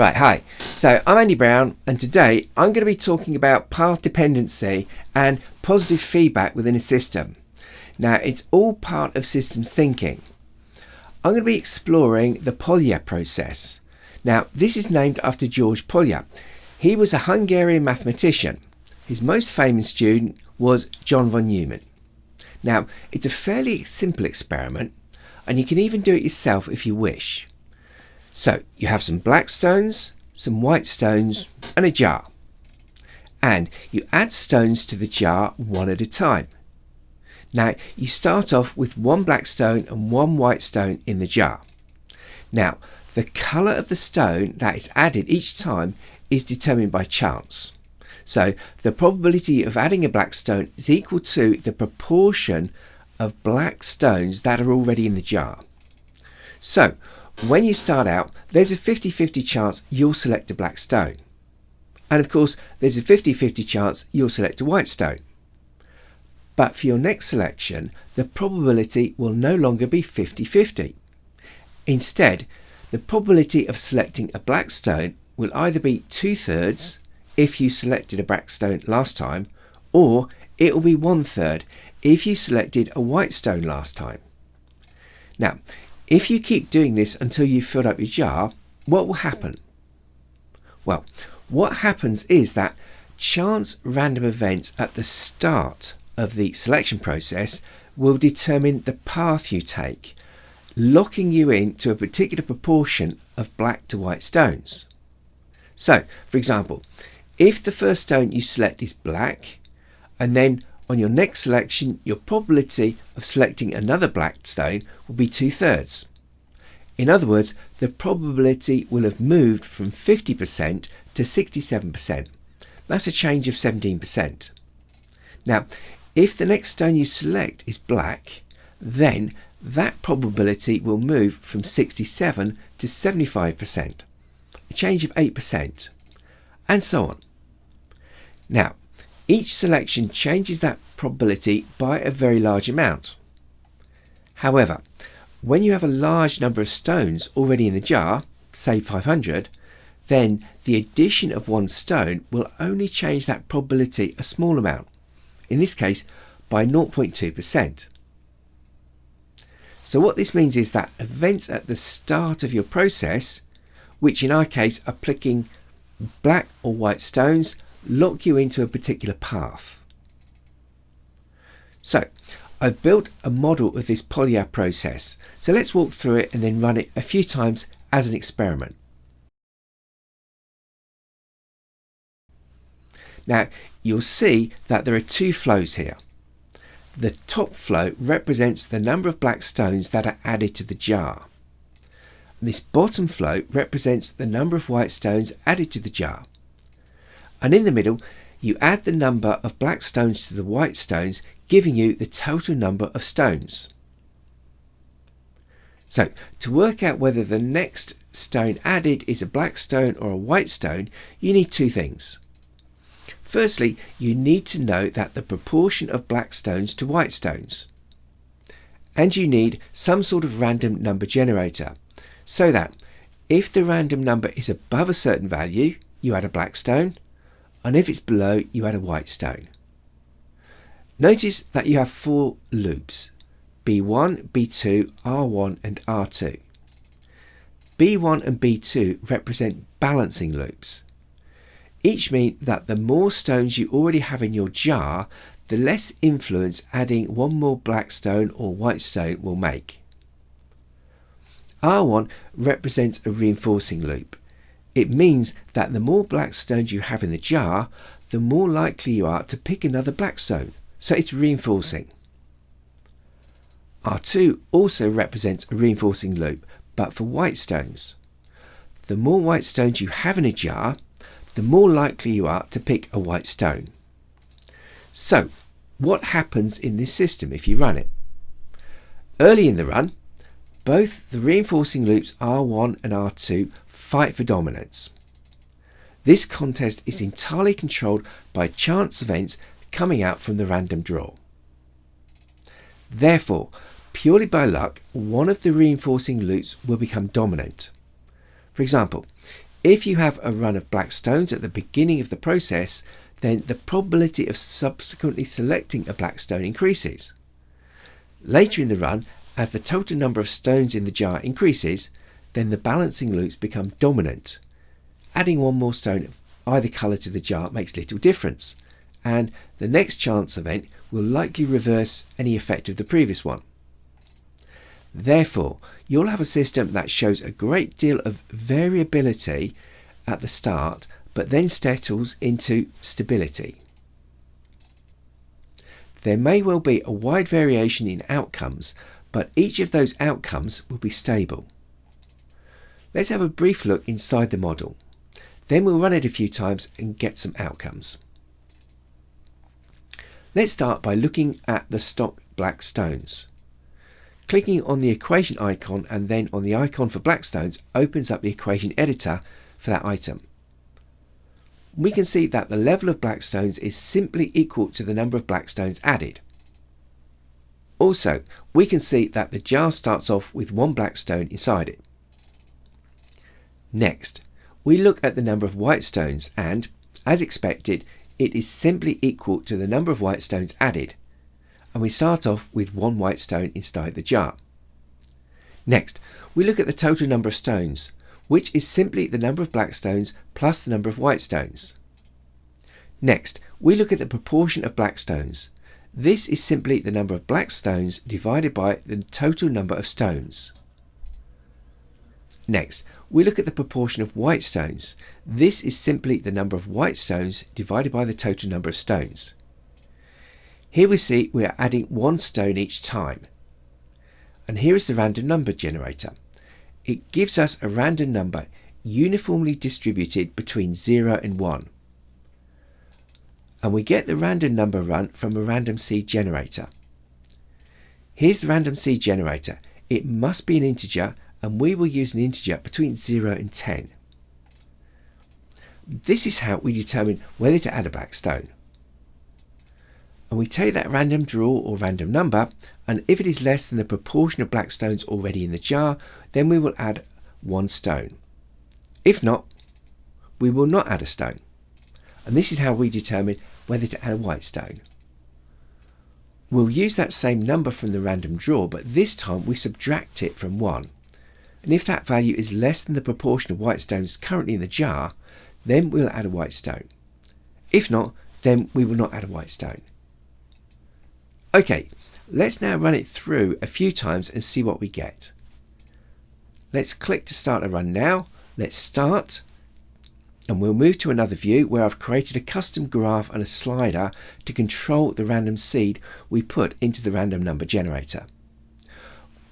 Right, hi. So I'm Andy Brown, and today I'm going to be talking about path dependency and positive feedback within a system. Now, it's all part of systems thinking. I'm going to be exploring the Polya process. Now, this is named after George Polya. He was a Hungarian mathematician. His most famous student was John von Neumann. Now, it's a fairly simple experiment, and you can even do it yourself if you wish. So you have some black stones, some white stones and a jar. And you add stones to the jar one at a time. Now you start off with one black stone and one white stone in the jar. Now the colour of the stone that is added each time is determined by chance. So the probability of adding a black stone is equal to the proportion of black stones that are already in the jar. So when you start out, there's a 50-50 chance you'll select a black stone. And of course, there's a 50-50 chance you'll select a white stone. But for your next selection, the probability will no longer be 50-50. Instead, the probability of selecting a black stone will either be 2/3 if you selected a black stone last time, or it will be 1/3 if you selected a white stone last time. Now, if you keep doing this until you've filled up your jar, what will happen? Well, what happens is that chance random events at the start of the selection process will determine the path you take, locking you into a particular proportion of black to white stones. So, for example, if the first stone you select is black, and then on your next selection, your probability of selecting another black stone will be 2/3. In other words, the probability will have moved from 50% to 67%. That's a change of 17%. Now, if the next stone you select is black, then that probability will move from 67 to 75%, a change of 8%, and so on. Now, each selection changes that probability by a very large amount. However, when you have a large number of stones already in the jar, say 500, then the addition of one stone will only change that probability a small amount, in this case by 0.2%. So what this means is that events at the start of your process, which in our case are picking black or white stones, lock you into a particular path. So I've built a model of this Polya process, so let's walk through it and then run it a few times as an experiment. Now you'll see that there are two flows here. The top flow represents the number of black stones that are added to the jar. This bottom flow represents the number of white stones added to the jar. And in the middle, you add the number of black stones to the white stones, giving you the total number of stones. So, to work out whether the next stone added is a black stone or a white stone, you need two things. Firstly, you need to know that the proportion of black stones to white stones. And you need some sort of random number generator, so that if the random number is above a certain value, you add a black stone, and if it's below, you add a white stone. Notice that you have 4 loops: B1, B2, R1 and R2. B1 and B2 represent balancing loops. Each mean that the more stones you already have in your jar, the less influence adding one more black stone or white stone will make. R1 represents a reinforcing loop. It means that the more black stones you have in the jar, the more likely you are to pick another black stone, so it's reinforcing. R2 also represents a reinforcing loop, but for white stones. The more white stones you have in a jar, the more likely you are to pick a white stone. So, what happens in this system if you run it? Early in the run, both the reinforcing loops R1 and R2 fight for dominance. This contest is entirely controlled by chance events coming out from the random draw. Therefore, purely by luck, one of the reinforcing loops will become dominant. For example, If you have a run of black stones at the beginning of the process, then the probability of subsequently selecting a black stone increases. Later in the run, as the total number of stones in the jar increases, then the balancing loops become dominant. Adding one more stone of either colour to the jar makes little difference, and the next chance event will likely reverse any effect of the previous one. Therefore, you'll have a system that shows a great deal of variability at the start, but then settles into stability. There may well be a wide variation in outcomes, but each of those outcomes will be stable. Let's have a brief look inside the model. Then we'll run it a few times and get some outcomes. Let's start by looking at the stock black stones. Clicking on the equation icon and then on the icon for black stones opens up the equation editor for that item. We can see that the level of black stones is simply equal to the number of black stones added. Also, we can see that the jar starts off with one black stone inside it. Next, we look at the number of white stones and, as expected, it is simply equal to the number of white stones added, and we start off with one white stone inside the jar. Next, we look at the total number of stones, which is simply the number of black stones plus the number of white stones. Next, we look at the proportion of black stones. This is simply the number of black stones divided by the total number of stones. Next, we look at the proportion of white stones. This is simply the number of white stones divided by the total number of stones. Here we see we are adding one stone each time. And here is the random number generator. It gives us a random number uniformly distributed between 0 and 1. And we get the random number run from a random seed generator. Here's the random seed generator. It must be an integer, and we will use an integer between 0 and 10. This is how we determine whether to add a black stone. And we take that random draw or random number, and if it is less than the proportion of black stones already in the jar, then we will add one stone. If not, we will not add a stone. And this is how we determine whether to add a white stone. We'll use that same number from the random draw, but this time we subtract it from 1. And if that value is less than the proportion of white stones currently in the jar, then we'll add a white stone. If not, then we will not add a white stone. Okay, let's now run it through a few times and see what we get. Let's click to start a run now. Let's start, and we'll move to another view where I've created a custom graph and a slider to control the random seed we put into the random number generator.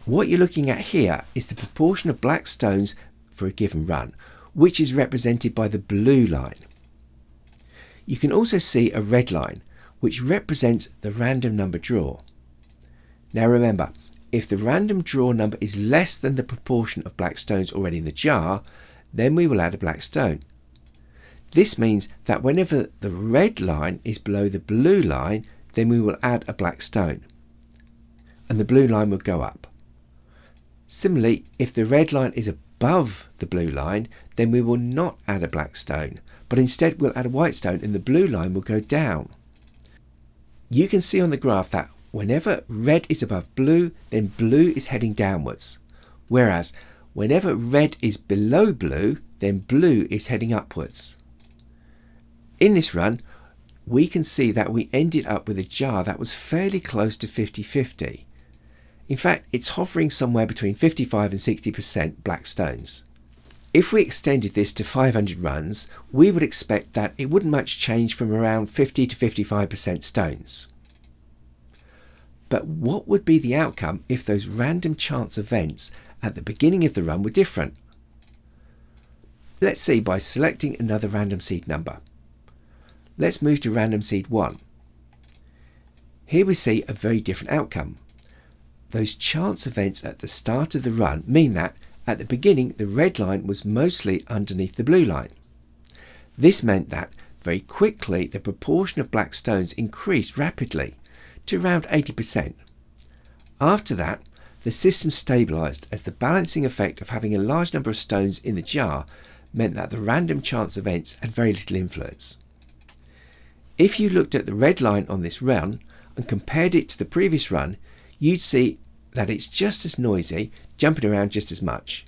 What you're looking at here is the proportion of black stones for a given run, which is represented by the blue line. You can also see a red line, which represents the random number draw. Now remember, if the random draw number is less than the proportion of black stones already in the jar, then we will add a black stone. This means that whenever the red line is below the blue line, then we will add a black stone, and the blue line will go up. Similarly, if the red line is above the blue line, then we will not add a black stone, but instead we'll add a white stone and the blue line will go down. You can see on the graph that whenever red is above blue, then blue is heading downwards, whereas whenever red is below blue, then blue is heading upwards. In this run, we can see that we ended up with a jar that was fairly close to 50-50. In fact, it's hovering somewhere between 55 and 60% black stones. If we extended this to 500 runs, we would expect that it wouldn't much change from around 50 to 55% stones. But what would be the outcome if those random chance events at the beginning of the run were different? Let's see by selecting another random seed number. Let's move to random seed 1. Here we see a very different outcome. Those chance events at the start of the run mean that at the beginning the red line was mostly underneath the blue line. This meant that very quickly the proportion of black stones increased rapidly to around 80%. After that, the system stabilised as the balancing effect of having a large number of stones in the jar meant that the random chance events had very little influence. If you looked at the red line on this run and compared it to the previous run, you'd see that it's just as noisy, jumping around just as much.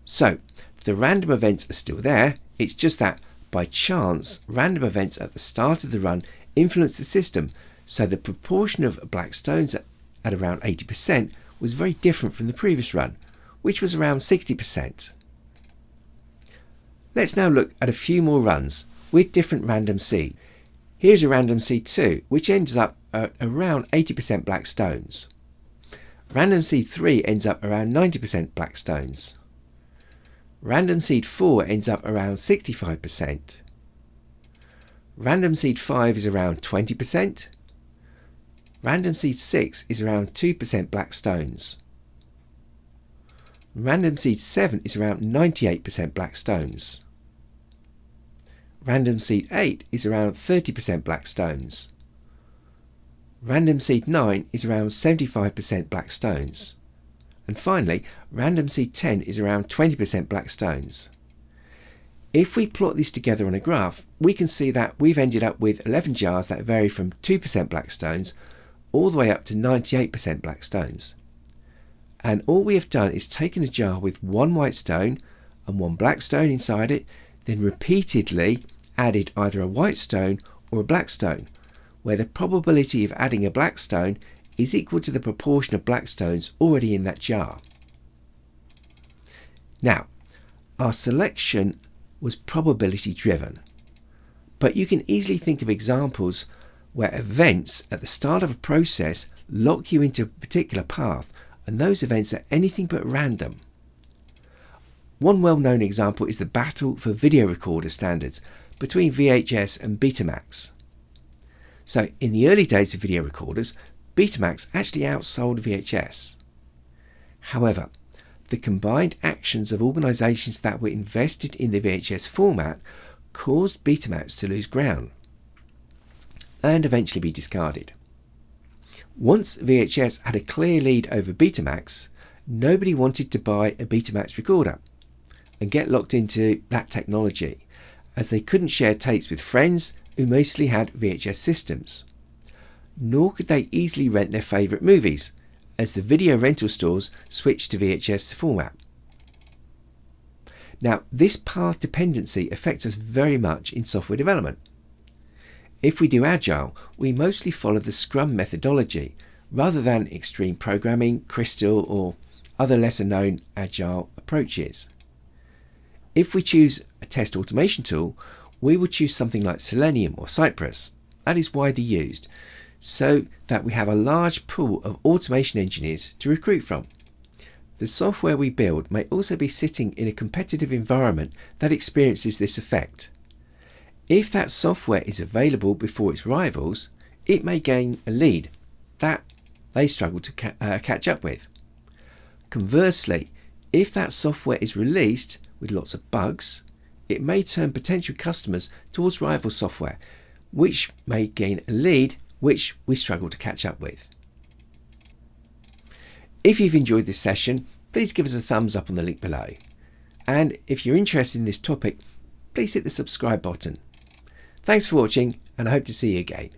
So the random events are still there, it's just that by chance random events at the start of the run influenced the system, so the proportion of black stones at around 80% was very different from the previous run, which was around 60%. Let's now look at a few more runs with different random seed. Here's a random seed 2, which ends up at around 80% black stones. Random seed 3 ends up around 90% black stones. Random seed 4 ends up around 65%. Random seed 5 is around 20%. Random seed 6 is around 2% black stones. Random seed 7 is around 98% black stones. Random seed 8 is around 30% black stones. Random seed 9 is around 75% black stones. And finally, random seed 10 is around 20% black stones. If we plot these together on a graph, we can see that we've ended up with 11 jars that vary from 2% black stones all the way up to 98% black stones. And all we have done is taken a jar with one white stone and one black stone inside it, then repeatedly added either a white stone or a black stone, where the probability of adding a black stone is equal to the proportion of black stones already in that jar. Now, our selection was probability driven, but you can easily think of examples where events at the start of a process lock you into a particular path, and those events are anything but random. One well-known example is the battle for video recorder standards between VHS and Betamax. So in the early days of video recorders, Betamax actually outsold VHS. However, the combined actions of organisations that were invested in the VHS format caused Betamax to lose ground and eventually be discarded. Once VHS had a clear lead over Betamax, nobody wanted to buy a Betamax recorder and get locked into that technology, as they couldn't share tapes with friends who mostly had VHS systems. Nor could they easily rent their favourite movies, as the video rental stores switched to VHS format. Now, this path dependency affects us very much in software development. If we do Agile, we mostly follow the Scrum methodology rather than extreme programming, Crystal, or other lesser known Agile approaches. If we choose a test automation tool, we will choose something like Selenium or Cypress. That is widely used, so that we have a large pool of automation engineers to recruit from. The software we build may also be sitting in a competitive environment that experiences this effect. If that software is available before its rivals, it may gain a lead that they struggle to catch up with. Conversely, if that software is released with lots of bugs, it may turn potential customers towards rival software, which may gain a lead which we struggle to catch up with. If you've enjoyed this session, please give us a thumbs up on the link below. And if you're interested in this topic, please hit the subscribe button. Thanks for watching, and I hope to see you again.